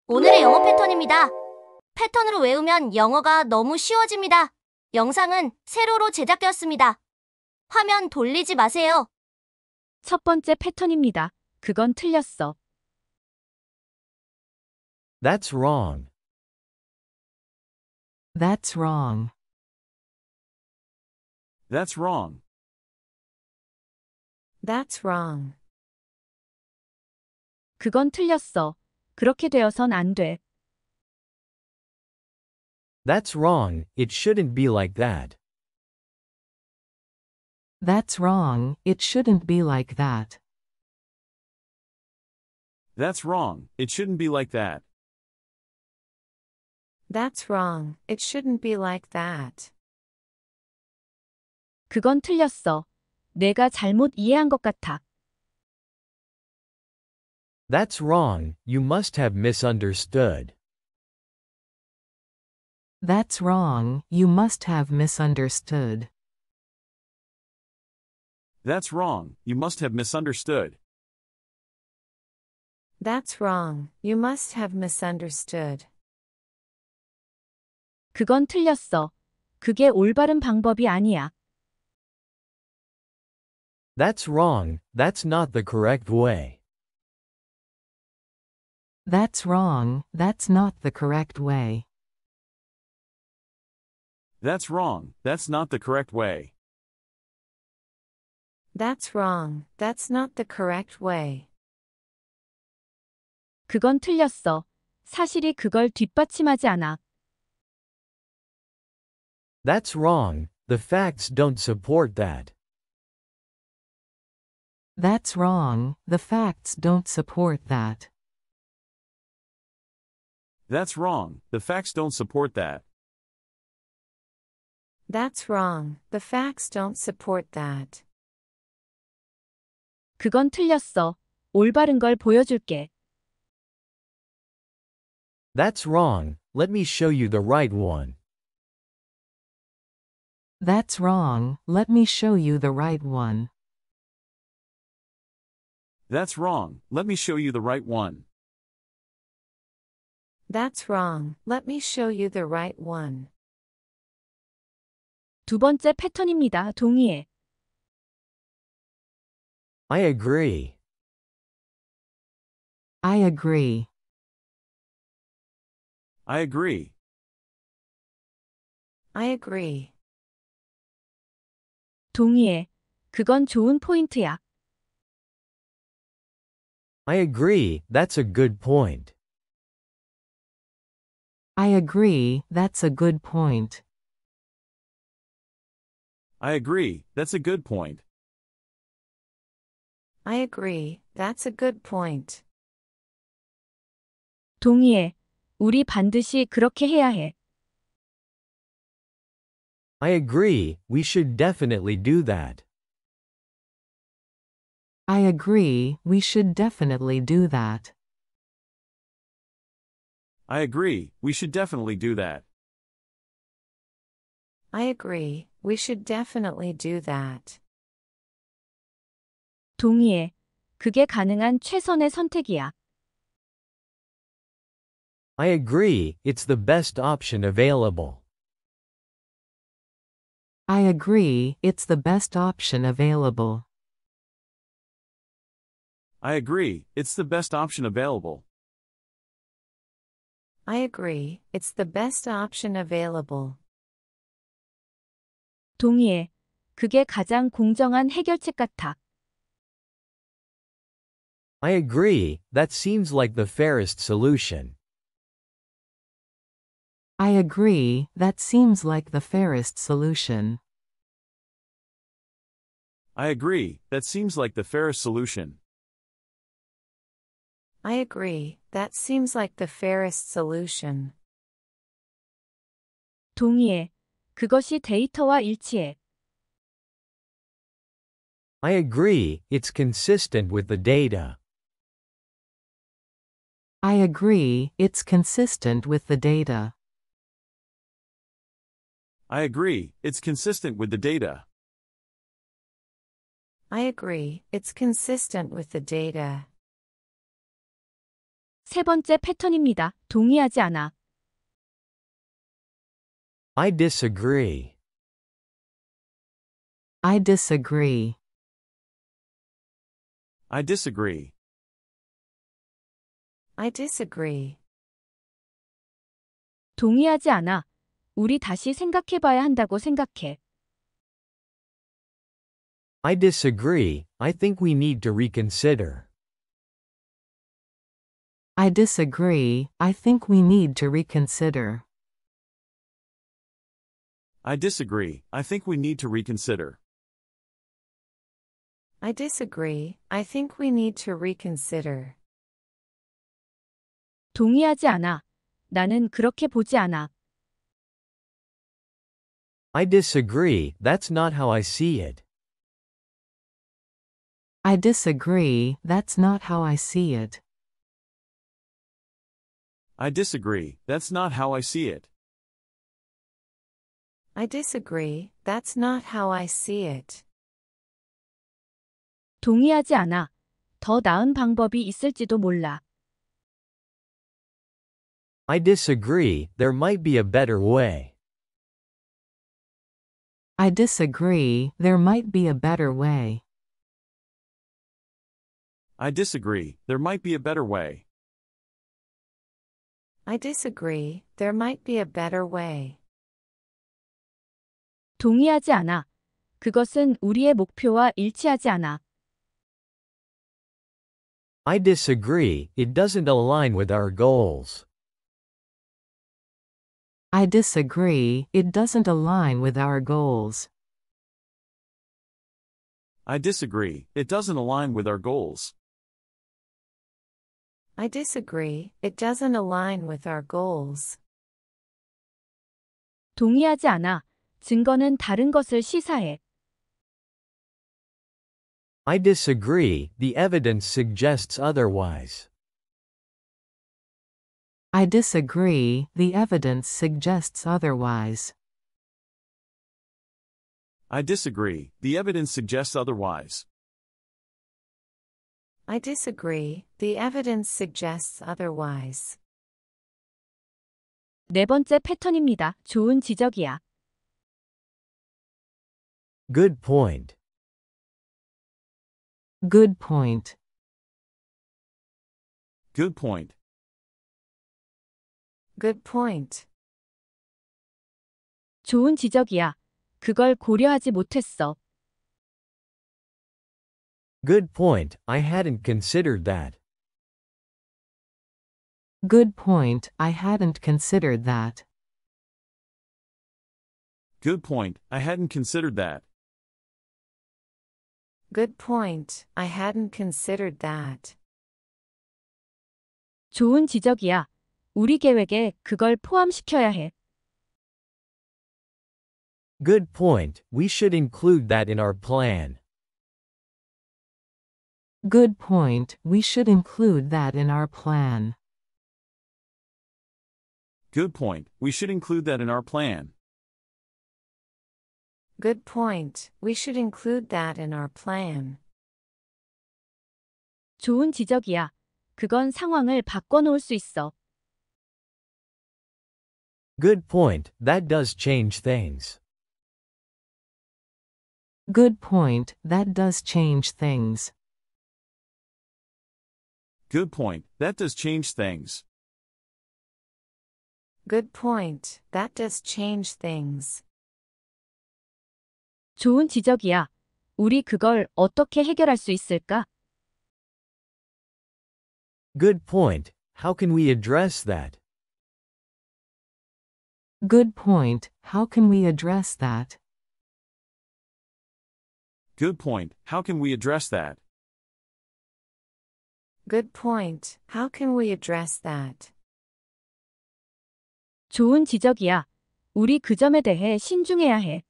오늘의 영어 패턴입니다. 패턴으로 외우면 영어가 너무 쉬워집니다. 영상은 세로로 제작되었습니다. 화면 돌리지 마세요. 첫 번째 패턴입니다. 그건 틀렸어. That's wrong. That's wrong. That's wrong. That's wrong. 그건 틀렸어. 그렇게 되어선 안 돼. That's wrong, it shouldn't be like that. That's wrong, it shouldn't be like that. That's wrong, it shouldn't be like that. That's wrong, it shouldn't be like that. 그건 틀렸어. 내가 잘못 이해한 것 같아. That's wrong, you must have misunderstood. That's wrong, you must have misunderstood. That's wrong, you must have misunderstood. That's wrong, you must have misunderstood. 그건 틀렸어. 그게 올바른 방법이 아니야. That's wrong, that's not the correct way. That's wrong, that's not the correct way. That's wrong, that's not the correct way. That's wrong, that's not the correct way. 그건 틀렸어. 사실이 그걸 뒷받침하지 않아. That's wrong, the facts don't support that. That's wrong, the facts don't support that. That's wrong, the facts don't support that. That's wrong, the facts don't support that. 그건 틀렸어. 올바른 걸 보여줄게. That's wrong, let me show you the right one. That's wrong, let me show you the right one. That's wrong, let me show you the right one. That's wrong, let me show you the right one. 두 번째 패턴입니다. 동의해. I agree. I agree. I agree. I agree. 동의해. 그건 좋은 포인트야. I agree, that's a good point. I agree, that's a good point. I agree, that's a good point. I agree, that's a good point. 동의해. 우리 반드시 그렇게 해야 해. I agree, we should definitely do that. I agree, we should definitely do that. I agree, we should definitely do that. I agree, we should definitely do that. 동의해. 그게 가능한 최선의 선택이야. I agree, it's the best option available. I agree, it's the best option available. I agree, it's the best option available. I agree, it's the best option available. 동의해. 그게 가장 공정한 해결책 같아. I agree, that seems like the fairest solution. I agree, that seems like the fairest solution. I agree, that seems like the fairest solution. I agree, that seems like the fairest solution. 동의해. 그것이 데이터와 일치해. I agree, it's consistent with the data. I agree, it's consistent with the data. I agree, it's consistent with the data. I agree, it's consistent with the data. 세 번째 패턴입니다. 동의하지 않아. I disagree. I disagree. I disagree. I disagree. 동의하지 않아. 우리 다시 생각해봐야 한다고 생각해. I disagree. I think we need to reconsider. I disagree. I think we need to reconsider. I disagree. I think we need to reconsider. I disagree. I think we need to reconsider. 동의하지 않아. 나는 그렇게 보지 않아. I disagree. That's not how I see it. I disagree. That's not how I see it. I disagree. That's not how I see it. I disagree. That's not how I see it. 동의하지 않아. 더 나은 방법이 있을지도 몰라. I disagree. There might be a better way. I disagree. There might be a better way. I disagree. There might be a better way. I disagree. There might be a better way. 동의하지 않아. 그것은 우리의 목표와 일치하지 않아. I disagree. It doesn't align with our goals. I disagree. It doesn't align with our goals. I disagree. It doesn't align with our goals. I disagree. It doesn't align with our goals. 동의하지 않아. 증거는 다른 것을 시사해. I disagree. The evidence suggests otherwise. I disagree. The evidence suggests otherwise. I disagree. The evidence suggests otherwise. I disagree. The evidence suggests otherwise. 네 번째 패턴입니다. 좋은 지적이야. Good point. Good point. Good point. Good point. 좋은 지적이야. 그걸 고려하지 못했어. Good point. I hadn't considered that. Good point. I hadn't considered that. Good point. I hadn't considered that. Good point. I hadn't considered that. 좋은 지적이야. 우리 계획에 그걸 포함시켜야 해. Good point. We should include that in our plan. Good point. We should include that in our plan. Good point. We should include that in our plan. Good point. We should include that in our plan. 좋은 지적이야. 그건 상황을 바꿔놓을 수 있어. Good point. That does change things. Good point. That does change things. Good point. That does change things. Good point. That does change things. 좋은 지적이야. 우리 그걸 어떻게 해결할 수 있을까? Good point. How can we address that? Good point. How can we address that? Good point. How can we address that? Good point. How can we address that? 좋은 지적이야. 우리 그 점에 대해 신중해야 해.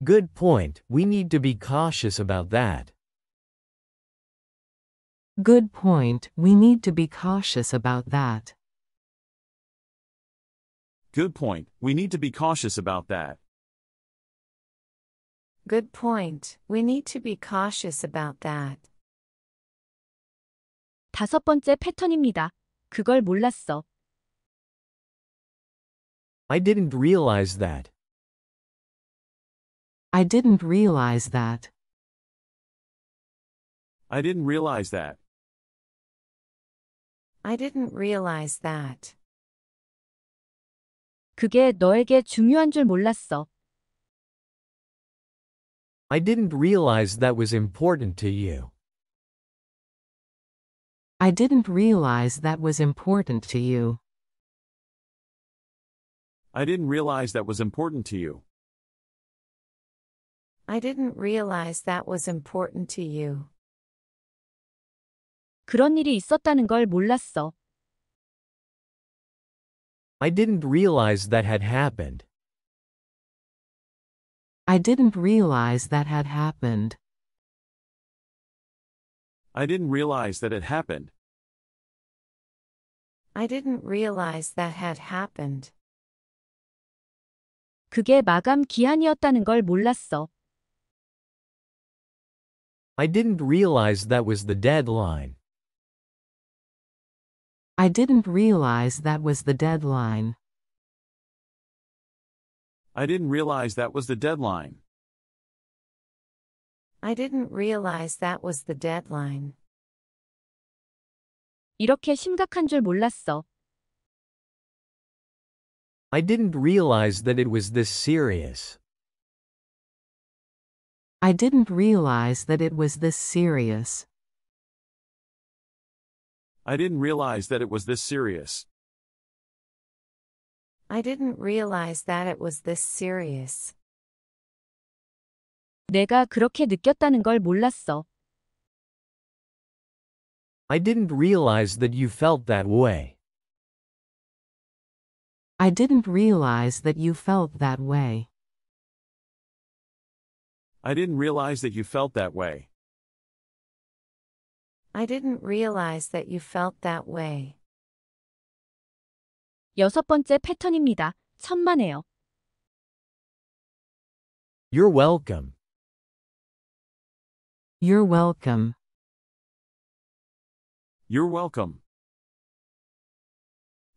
Good point. We need to be cautious about that. Good point. We need to be cautious about that. Good point. We need to be cautious about that. Good point. We need to be cautious about that. 5번째 패턴입니다. 그걸 몰랐어. I didn't realize that. I didn't realize that. I didn't realize that. I didn't realize that. 그게 너에게 중요한 줄 몰랐어. I didn't realize that was important to you. I didn't realize that was important to you. I didn't realize that was important to you. I didn't realize that was important to you. 그런 일이 있었다는 걸 몰랐어. I didn't realize that had happened. I didn't realize that had happened. I didn't realize that it happened. I didn't realize that had happened. 그게 마감 기한이었다는 걸 몰랐어. I didn't realize that was the deadline. I didn't realize that was the deadline. I didn't realize that was the deadline. I didn't realize that was the deadline. 이렇게 심각한 줄 몰랐어. I didn't realize that it was this serious. I didn't realize that it was this serious. I didn't realize that it was this serious. I didn't realize that it was this serious. 내가 그렇게 느꼈다는 걸 몰랐어. I didn't realize that you felt that way. I didn't realize that you felt that way. I didn't realize that you felt that way. I didn't realize that you felt that way. 6번째 패턴입니다. 천만에요. You're welcome. You're welcome. You're welcome.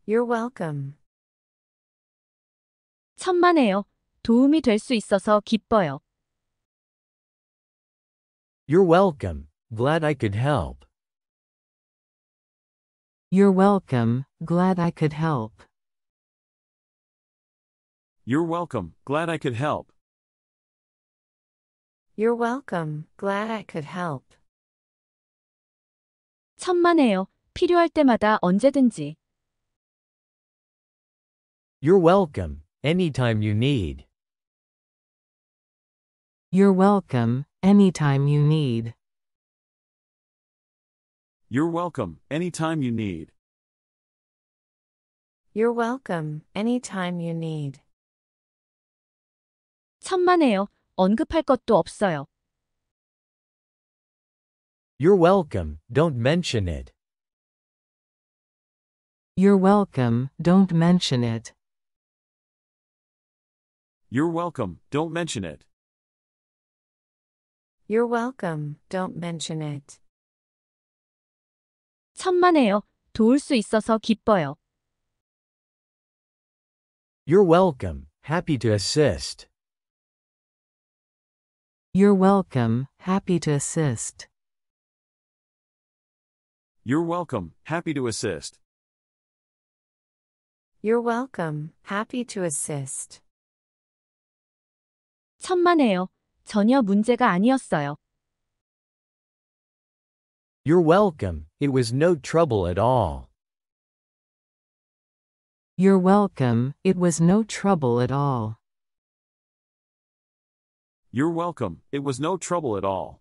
You're welcome. 천만에요. 도움이 될 수 있어서 기뻐요. You're welcome. Glad I could help. You're welcome. Glad I could help. You're welcome. Glad I could help. You're welcome. Glad I could help. 천만에요. 필요할 때마다 언제든지. You're welcome. Anytime you need. You're welcome, anytime you need. You're welcome, anytime you need. You're welcome, anytime you need. 천만에요. 언급할 것도 없어요. You're welcome. Don't mention it. You're welcome, don't mention it. You're welcome, don't mention it. You're welcome, don't mention it. 천만에요. 도울 수 있어서 기뻐요. You're welcome. Happy to assist. You're welcome, happy to assist. You're welcome, happy to assist. You're welcome, happy to assist. 천만에요. 전혀 문제가 아니었어요. You're welcome. It was no trouble at all. You're welcome, it was no trouble at all. You're welcome, it was no trouble at all.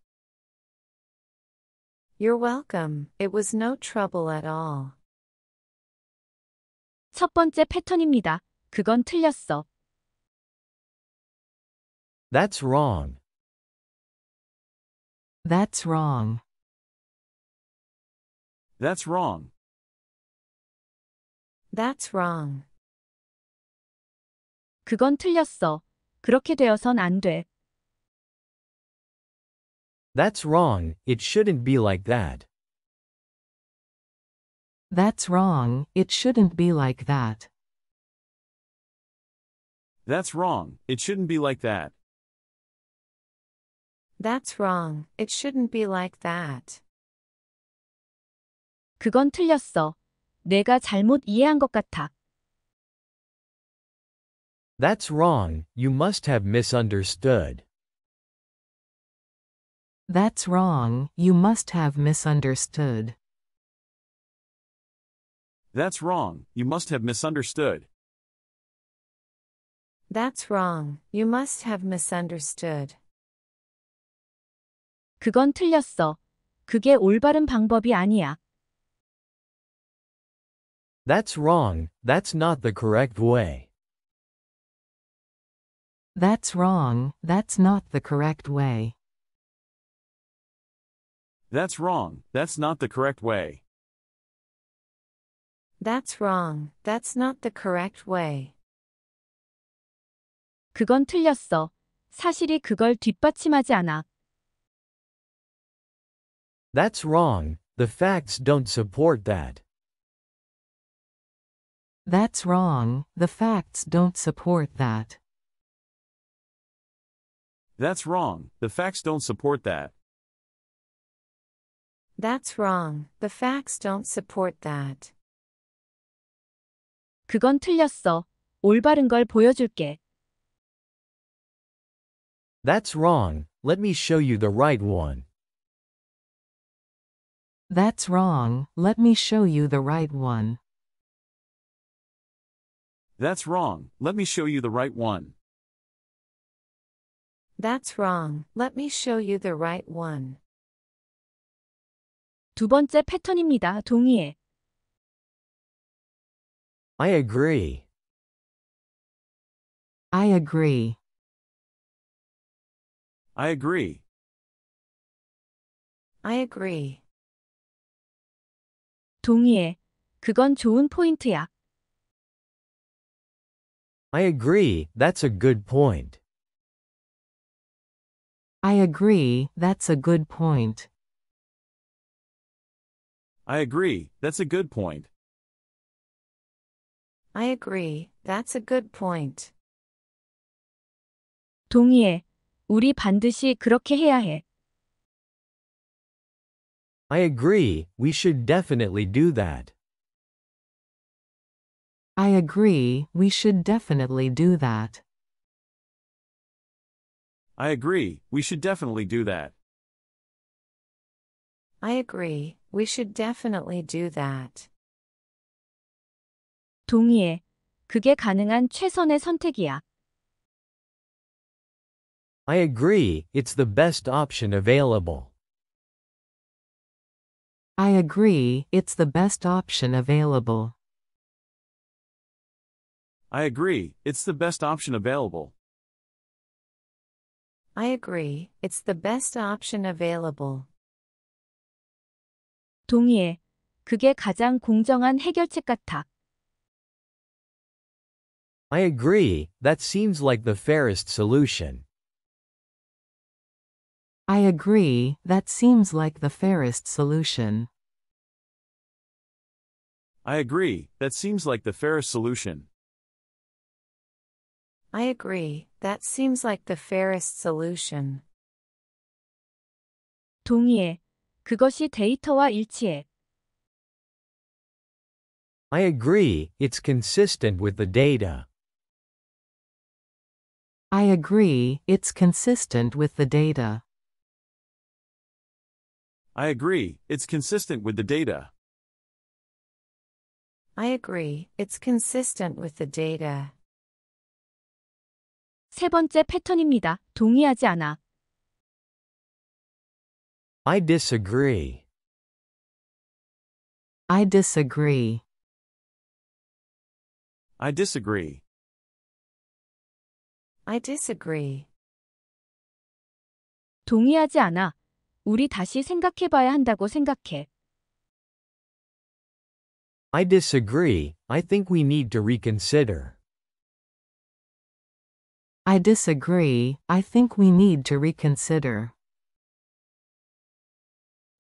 You're welcome, it was no trouble at all. 첫 번째 패턴입니다. 그건 틀렸어. That's wrong. That's wrong. That's wrong. That's wrong. 그건 틀렸어. 그렇게 되어선 안 돼. That's wrong. It shouldn't be like that. That's wrong, it shouldn't be like that. That's wrong, it shouldn't be like that. That's wrong. It shouldn't be like that. 그건 틀렸어. 내가 잘못 이해한 것 같아. That's wrong, you must have misunderstood. That's wrong, you must have misunderstood. That's wrong, you must have misunderstood. That's wrong. You must have misunderstood. 그건 틀렸어. 그게 올바른 방법이 아니야. That's wrong, that's not the correct way. That's wrong, that's not the correct way. That's wrong, that's not the correct way. That's wrong. That's not the correct way. 그건 틀렸어. 사실이 그걸 뒷받침하지 않아. That's wrong, the facts don't support that. That's wrong, the facts don't support that. That's wrong, the facts don't support that. That's wrong. The facts don't support that. 그건 틀렸어. 올바른 걸 보여줄게. That's wrong, let me show you the right one. That's wrong, let me show you the right one. That's wrong, let me show you the right one. That's wrong. Let me show you the right one. 두 번째 패턴입니다. 동의해. I agree. I agree. I agree. I agree. 동의해. 그건 좋은 포인트야. I agree, that's a good point. I agree, that's a good point. I agree, that's a good point. I agree. That's a good point. 동의해. 우리 반드시 그렇게 해야 해. I agree, we should definitely do that. I agree, we should definitely do that. I agree, we should definitely do that. I agree. We should definitely do that. 동의해. 그게 가능한 최선의 선택이야. I agree, it's the best option available. I agree, it's the best option available. I agree, it's the best option available. I agree. It's the best option available. 동의해. 그게 가장 공정한 해결책 같아. I agree, that seems like the fairest solution. I agree, that seems like the fairest solution. I agree, that seems like the fairest solution. I agree. That seems like the fairest solution. 동의해. 그것이 데이터와 일치해. I agree, it's consistent with the data. I agree, it's consistent with the data. I agree, it's consistent with the data. I agree. It's consistent with the data. 세 번째 패턴입니다. 동의하지 않아. I disagree. I disagree. I disagree. I disagree. 동의하지 않아. 우리 다시 생각해봐야 한다고 생각해. I disagree, I think we need to reconsider. I disagree, I think we need to reconsider.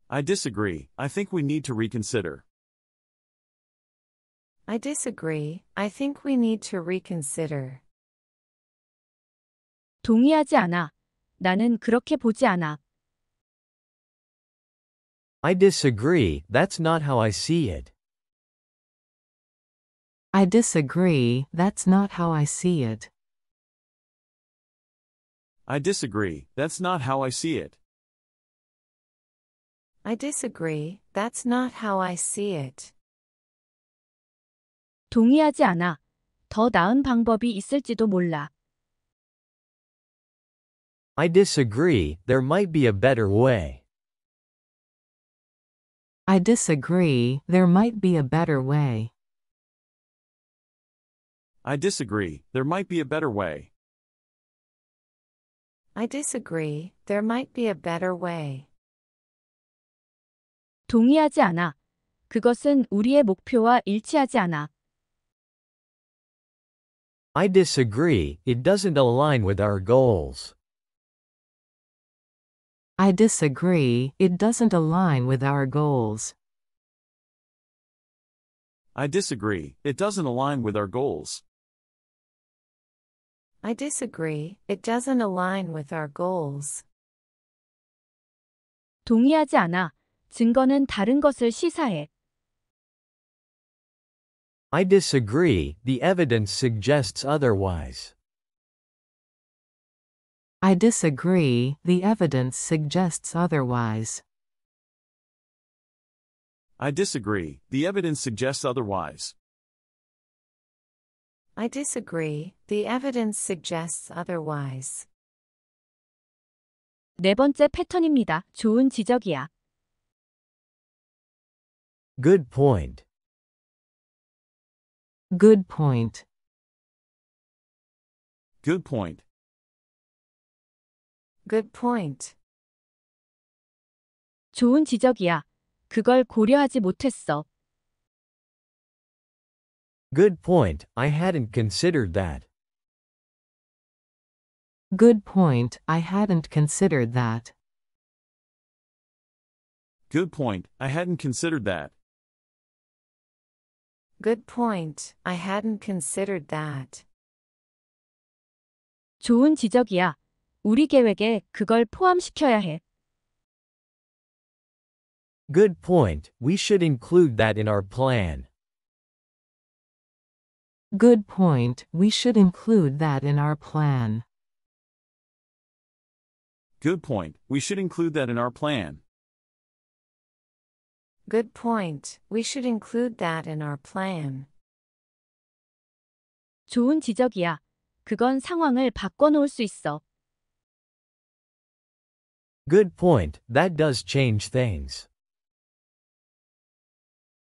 I disagree, I think we need to reconsider. I disagree. I think we need to reconsider. 동의하지 않아. 나는 그렇게 보지 않아. I disagree, that's not how I see it. I disagree, that's not how I see it. I disagree, that's not how I see it. I disagree. That's not how I see it. 동의하지 않아. 더 나은 방법이 있을지도 몰라. I disagree, there might be a better way. I disagree, there might be a better way. I disagree, there might be a better way. I disagree. There might be a better way. 동의하지 않아. 그것은 우리의 목표와 일치하지 않아. I disagree, it doesn't align with our goals. I disagree, it doesn't align with our goals. I disagree, it doesn't align with our goals. I disagree. It doesn't align with our goals. 동의하지 않아. 증거는 다른 것을 시사해. I disagree, the evidence suggests otherwise. I disagree, the evidence suggests otherwise. I disagree, the evidence suggests otherwise. I disagree. The evidence suggests otherwise. 네 번째 패턴입니다. 좋은 지적이야. Good point. Good point. Good point. Good point. 좋은 지적이야. 그걸 고려하지 못했어. Good point, I hadn't considered that. Good point, I hadn't considered that. Good point, I hadn't considered that. Good point. I hadn't considered that. 좋은 지적이야. 우리 계획에 그걸 포함시켜야 해. Good point, we should include that in our plan. Good point, we should include that in our plan. Good point, we should include that in our plan. Good point. We should include that in our plan. 좋은 지적이야. 그건 상황을 바꿔놓을 수 있어. Good point, that does change things.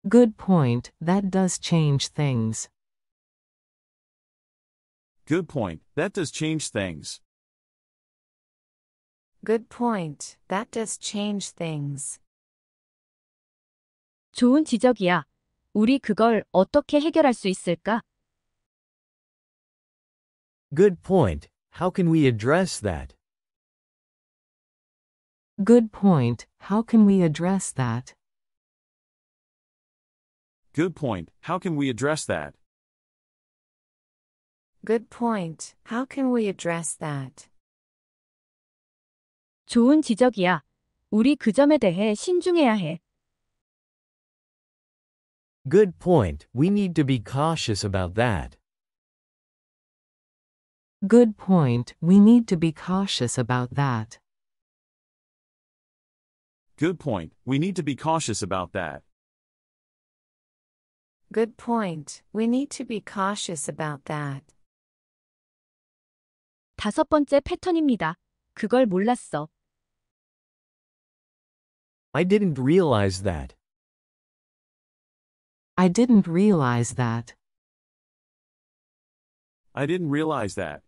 Good point, that does change things. Good point, that does change things. Good point. That does change things. 좋은 지적이야. 우리 그걸 어떻게 해결할 수 있을까? Good point, how can we address that? Good point, how can we address that? Good point, how can we address that? Good point. How can we address that? 좋은 지적이야. 우리 그 점에 대해 신중해야 해. Good point, we need to be cautious about that. Good point, we need to be cautious about that. Good point, we need to be cautious about that. Good point. We need to be cautious about that. 다섯 번째 패턴입니다. 그걸 몰랐어. I didn't realize that. I didn't realize that. I didn't realize that.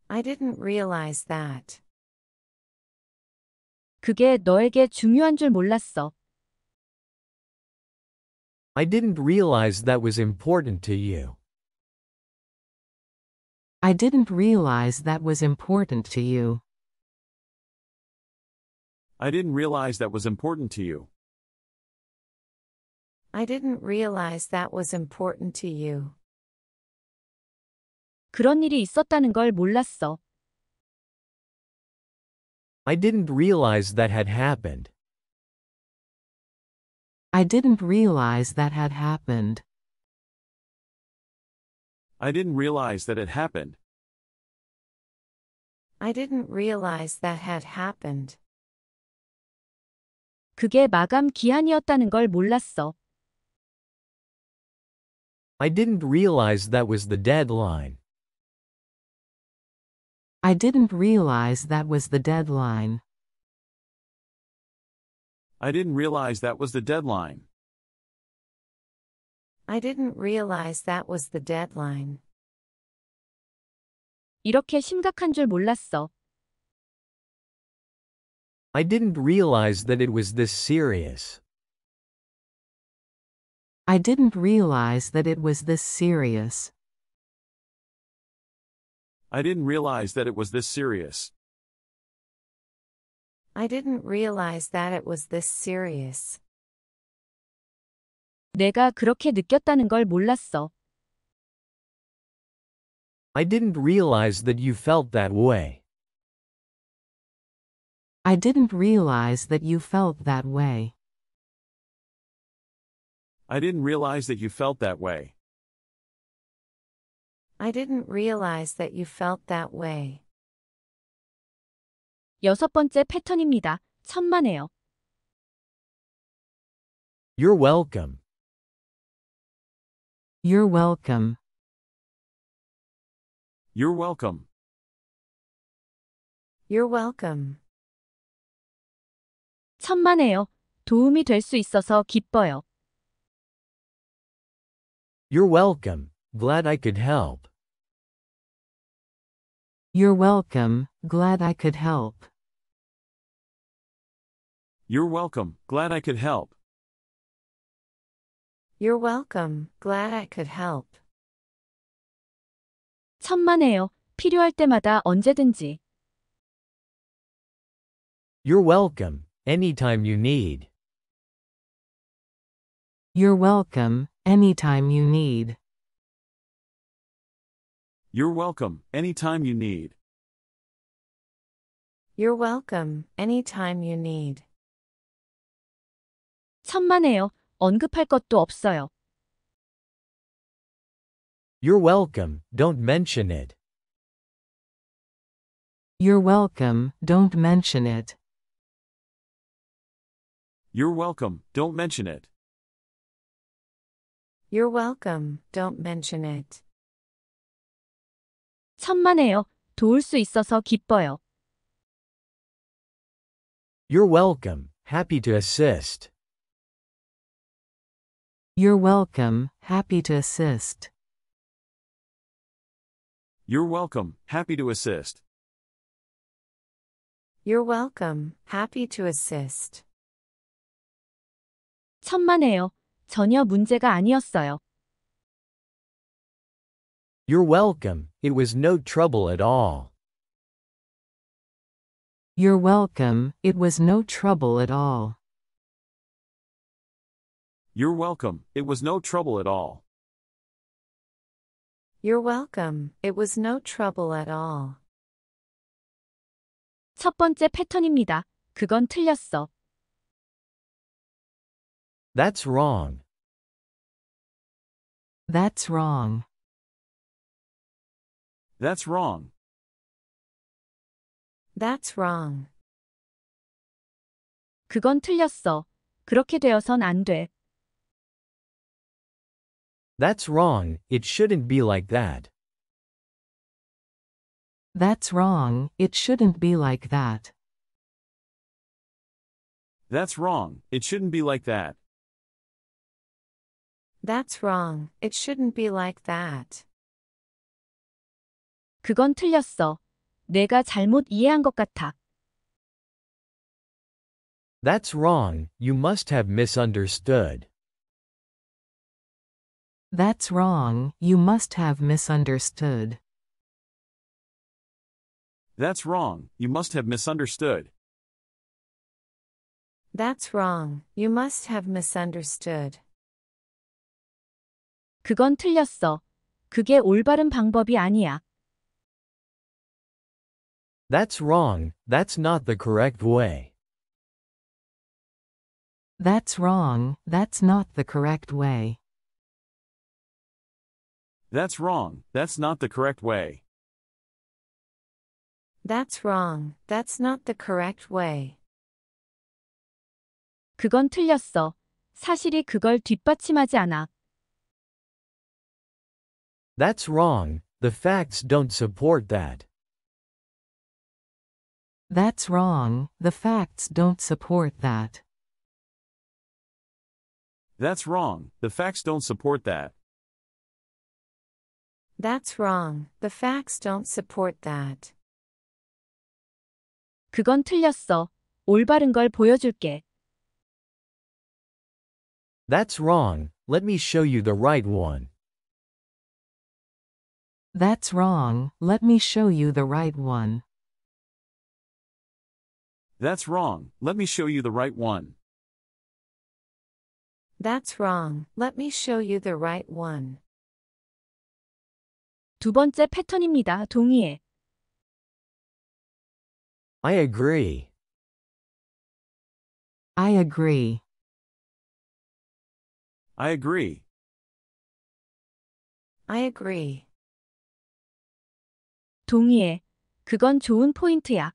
I didn't realize that. 그게 너에게 중요한 줄 몰랐어. I didn't realize that was important to you. I didn't realize that was important to you. I didn't realize that was important to you. I didn't realize that was important to you. 그런 일이 있었다는 걸 몰랐어. I didn't realize that had happened. I didn't realize that had happened. I didn't realize that it happened. I didn't realize that had happened. 그게 마감 기한이었다는 걸 몰랐어. I didn't realize that was the deadline. I didn't realize that was the deadline. I didn't realize that was the deadline. I didn't realize that was the deadline. 이렇게 심각한 줄 몰랐어. I didn't realize that it was this serious. I didn't realize that it was this serious. I didn't realize that it was this serious. I didn't realize that it was this serious. 내가 그렇게 느꼈다는 걸 몰랐어. I didn't realize that you felt that way. I didn't realize that you felt that way. I didn't realize that you felt that way. I didn't realize that you felt that way. 여섯 번째 패턴입니다. 천만에요. You're welcome. You're welcome. You're welcome. You're welcome. 천만에요. 도움이 될 수 있어서 기뻐요. You're welcome. Glad I could help. You're welcome. Glad I could help. You're welcome. Glad I could help. You're welcome. Glad I could help. 천만에요. 필요할 때마다 언제든지. You're welcome. Anytime you need. You're welcome. Anytime you need. You're welcome, anytime you need. You're welcome, anytime you need. 천만에요. 언급할 것도 없어요. You're welcome. Don't mention it. You're welcome. Don't mention it. You're welcome, don't mention it. You're welcome, don't mention it. 천만에요. 도울 수 있어서 기뻐요. You're welcome. Happy to assist. You're welcome. Happy to assist. You're welcome, happy to assist. You're welcome, happy to assist. 천만에요. 전혀 문제가 아니었어요. You're welcome. It was no trouble at all. You're welcome. It was no trouble at all. You're welcome, it was no trouble at all. You're welcome, it was no trouble at all. 첫 번째 패턴입니다. 그건 틀렸어. That's wrong. That's wrong. That's wrong. That's wrong. 그건 틀렸어. 그렇게 되어선 안 돼. That's wrong. It shouldn't be like that. That's wrong. It shouldn't be like that. That's wrong, it shouldn't be like that. That's wrong, it shouldn't be like that. 그건 틀렸어. 내가 잘못 이해한 것 같아. That's wrong. You must have misunderstood. That's wrong. You must have misunderstood. That's wrong, you must have misunderstood. That's wrong, you must have misunderstood. 그건 틀렸어. 그게 올바른 방법이 아니야. That's wrong, that's not the correct way. That's wrong, that's not the correct way. That's wrong, that's not the correct way. That's wrong, that's not the correct way. 그건 틀렸어. 사실이 그걸 뒷받침하지 않아. That's wrong, the facts don't support that. That's wrong, the facts don't support that. That's wrong, the facts don't support that. That's wrong, the facts don't support that. 그건 틀렸어. 올바른 걸 보여줄게. That's wrong, let me show you the right one. That's wrong, let me show you the right one. That's wrong, let me show you the right one. That's wrong, let me show you the right one. 두 번째 패턴입니다. 동의해. I agree. I agree. I agree. I agree. 동의해. 그건 좋은 포인트야.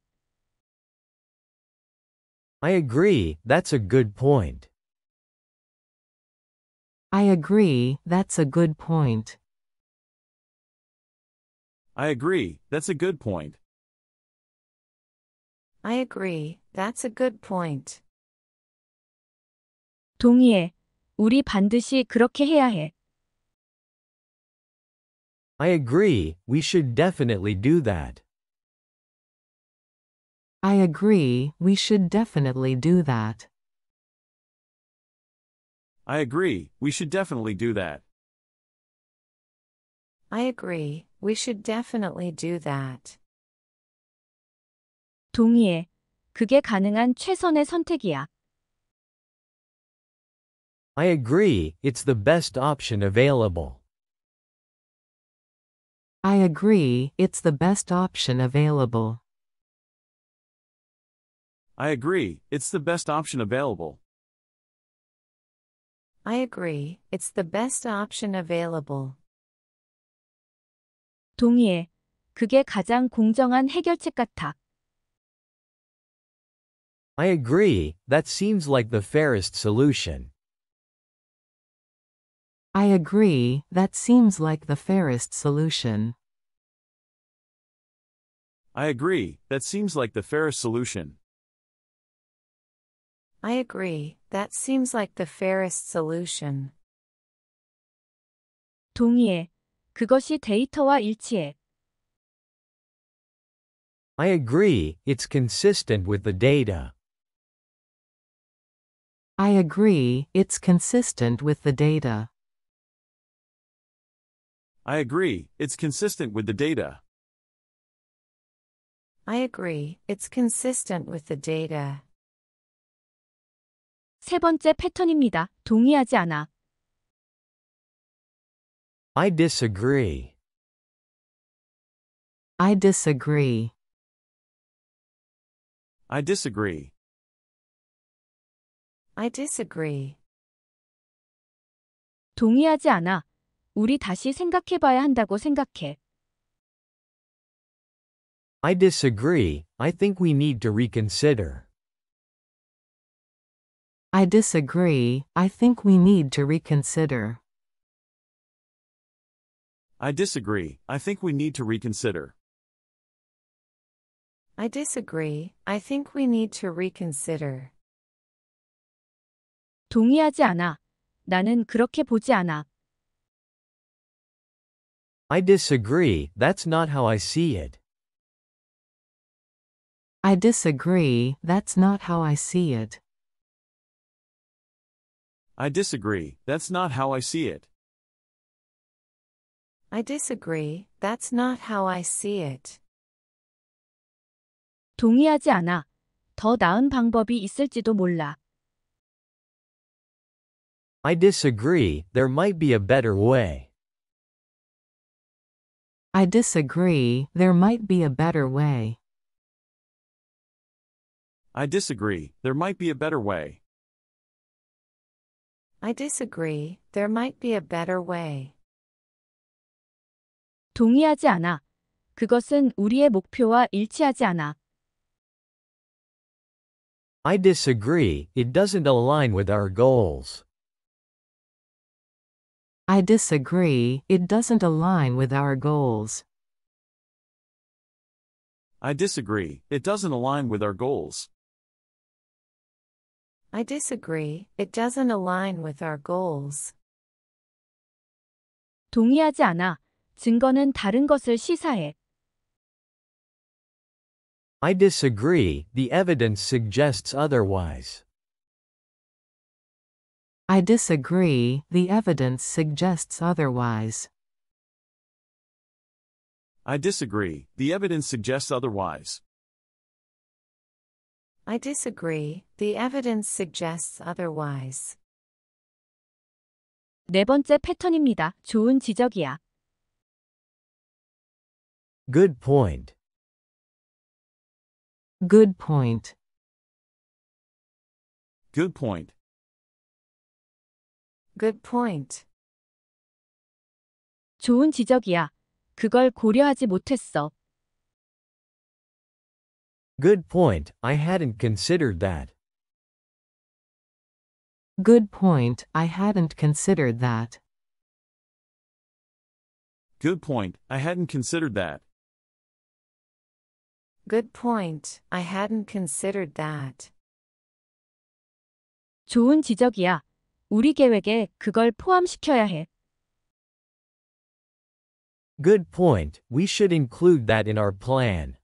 I agree, that's a good point. I agree, that's a good point. I agree, that's a good point. I agree, that's a good point. 동의해. 우리 반드시 그렇게 해야 해. I agree, we should definitely do that. I agree, we should definitely do that. I agree, we should definitely do that. I agree, we should definitely do that. 동의해. 그게 가능한 최선의 선택이야. I agree, it's the best option available. I agree, it's the best option available. I agree, it's the best option available. I agree, it's the best option available. 동의해. 그게 가장 공정한 해결책 같아. I agree, that seems like the fairest solution. I agree, that seems like the fairest solution. I agree, that seems like the fairest solution. I agree, that seems like the fairest solution. 동의해. 그것이 데이터와 일치해. I agree, it's consistent with the data. I agree, it's consistent with the data. I agree, it's consistent with the data. I agree, it's consistent with the data. 세 번째 패턴입니다. 동의하지 않아. I disagree. I disagree. I disagree. I disagree. 동의하지 않아. 우리 다시 생각해봐야 한다고 생각해. I disagree, I think we need to reconsider. I disagree, I think we need to reconsider. I disagree, I think we need to reconsider. I disagree, I think we need to reconsider. 동의하지 않아. 나는 그렇게 보지 않아. I disagree, that's not how I see it. I disagree, that's not how I see it. I disagree, that's not how I see it. I disagree, that's not how I see it. 동의하지 않아. 더 나은 방법이 있을지도 몰라. I disagree, there might be a better way. I disagree, there might be a better way. I disagree, there might be a better way. I disagree, there might be a better way. 동의하지 않아. 그것은 우리의 목표와 일치하지 않아. I disagree, it doesn't align with our goals. I disagree, it doesn't align with our goals. I disagree, it doesn't align with our goals. I disagree, it doesn't align with our goals. 동의하지 않아. 증거는 다른 것을 시사해. I disagree, the evidence suggests otherwise. I disagree, the evidence suggests otherwise. I disagree, the evidence suggests otherwise. I disagree, the evidence suggests otherwise. 네 번째 패턴입니다. 좋은 지적이야. Good point. Good point. Good point. Good point. 좋은 지적이야. 그걸 고려하지 못했어. Good point, I hadn't considered that. Good point, I hadn't considered that. Good point, I hadn't considered that. Good point, I hadn't considered that. 좋은 지적이야. 우리 계획에 그걸 포함시켜야 해. Good point, we should include that in our plan.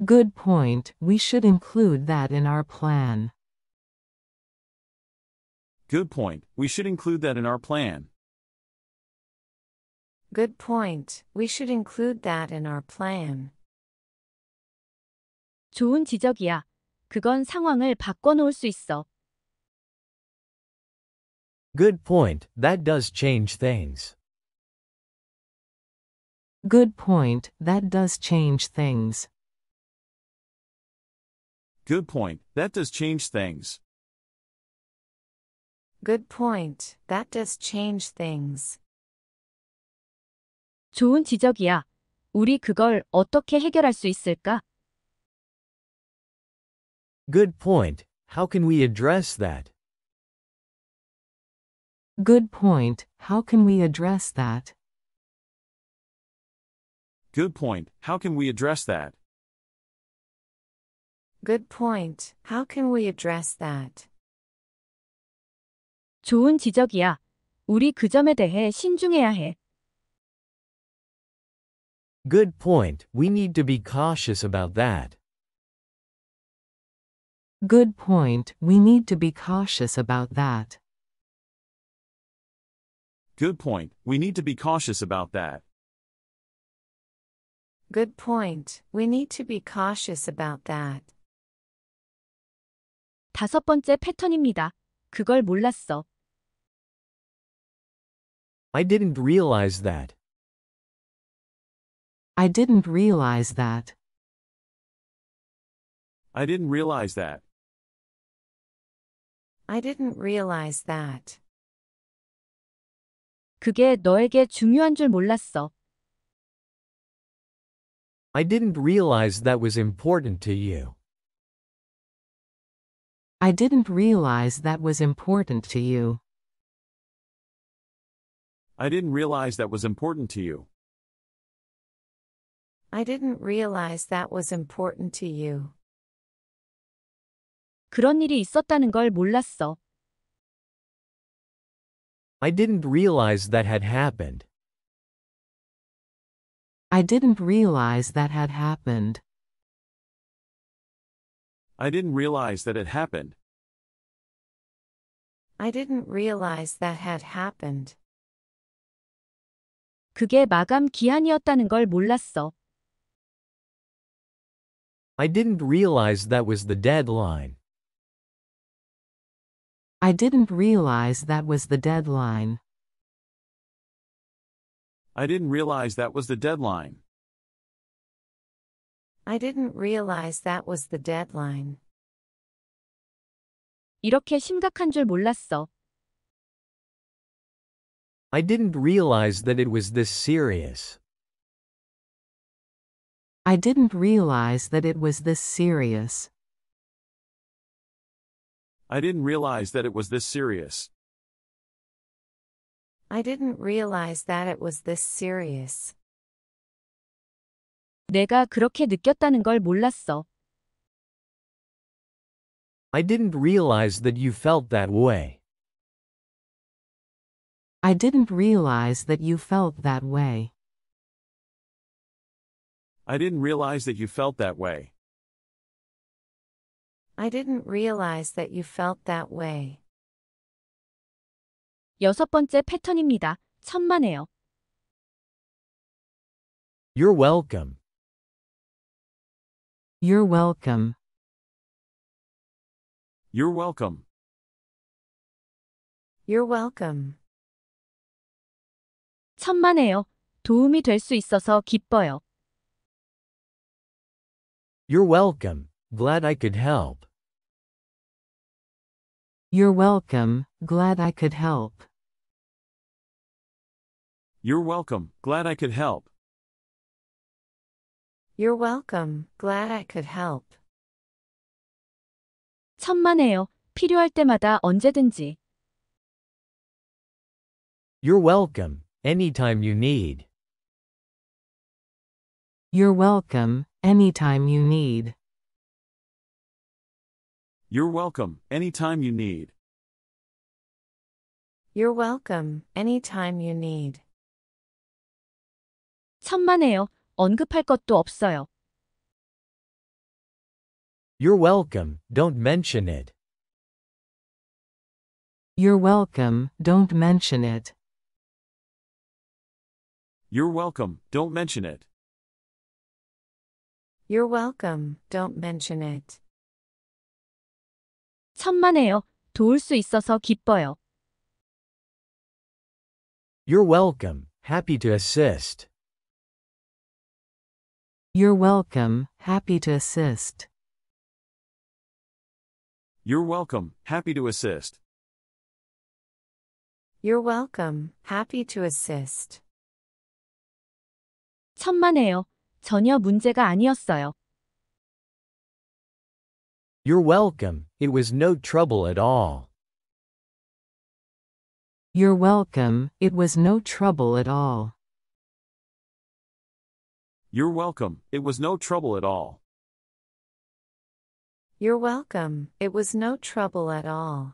Good point, we should include that in our plan. Good point, we should include that in our plan. Good point, we should include that in our plan. 좋은 지적이야. 그건 상황을 바꿔놓을 수 있어. Good point, that does change things. Good point, that does change things. Good point, that does change things. Good point, that does change things. 좋은 지적이야. 우리 그걸 어떻게 해결할 수 있을까? Good point, how can we address that? Good point, how can we address that? Good point, how can we address that? Good point, how can we address that? 좋은 지적이야. 우리 그 점에 대해 신중해야 해. Good point, we need to be cautious about that. Good point, we need to be cautious about that. Good point, we need to be cautious about that. Good point, we need to be cautious about that. 다섯 번째 패턴입니다. 그걸 몰랐어. I didn't realize that. I didn't realize that. I didn't realize that. I didn't realize that. 그게 너에게 중요한 줄 몰랐어. I didn't realize that was important to you. I didn't realize that was important to you. I didn't realize that was important to you. I didn't realize that was important to you. 그런 일이 있었다는 걸 몰랐어. I didn't realize that had happened. I didn't realize that had happened. I didn't realize that it happened. I didn't realize that had happened. 그게 마감 기한이었다는 걸 몰랐어. I didn't realize that was the deadline. I didn't realize that was the deadline. I didn't realize that was the deadline. I didn't realize that was the deadline. 이렇게 심각한 줄 몰랐어. I didn't realize that it was this serious. I didn't realize that it was this serious. I didn't realize that it was this serious. I didn't realize that it was this serious. 내가 그렇게 느꼈다는 걸 몰랐어. I didn't realize that you felt that way. I didn't realize that you felt that way. I didn't realize that you felt that way. I didn't realize that you felt that way. 여섯 번째 패턴입니다. 천만에요. You're welcome. You're welcome. You're welcome. You're welcome. 천만에요. 도움이 될 수 있어서 기뻐요. You're welcome. Glad I could help. You're welcome. Glad I could help. You're welcome. Glad I could help. You're welcome. Glad I could help. 천만에요. 필요할 때마다 언제든지. You're welcome. Anytime you need. You're welcome, anytime you need. You're welcome, anytime you need. You're welcome, anytime you need. 천만에요. 언급할 것도 없어요. You're welcome. Don't mention it. You're welcome, don't mention it. You're welcome, don't mention it. You're welcome, don't mention it. 천만에요. 도울 수 있어서 기뻐요. You're welcome. Happy to assist. You're welcome, happy to assist. You're welcome, happy to assist. You're welcome, happy to assist. 천만에요. 전혀 문제가 아니었어요. You're welcome. It was no trouble at all. You're welcome, it was no trouble at all. You're welcome, it was no trouble at all. You're welcome, it was no trouble at all.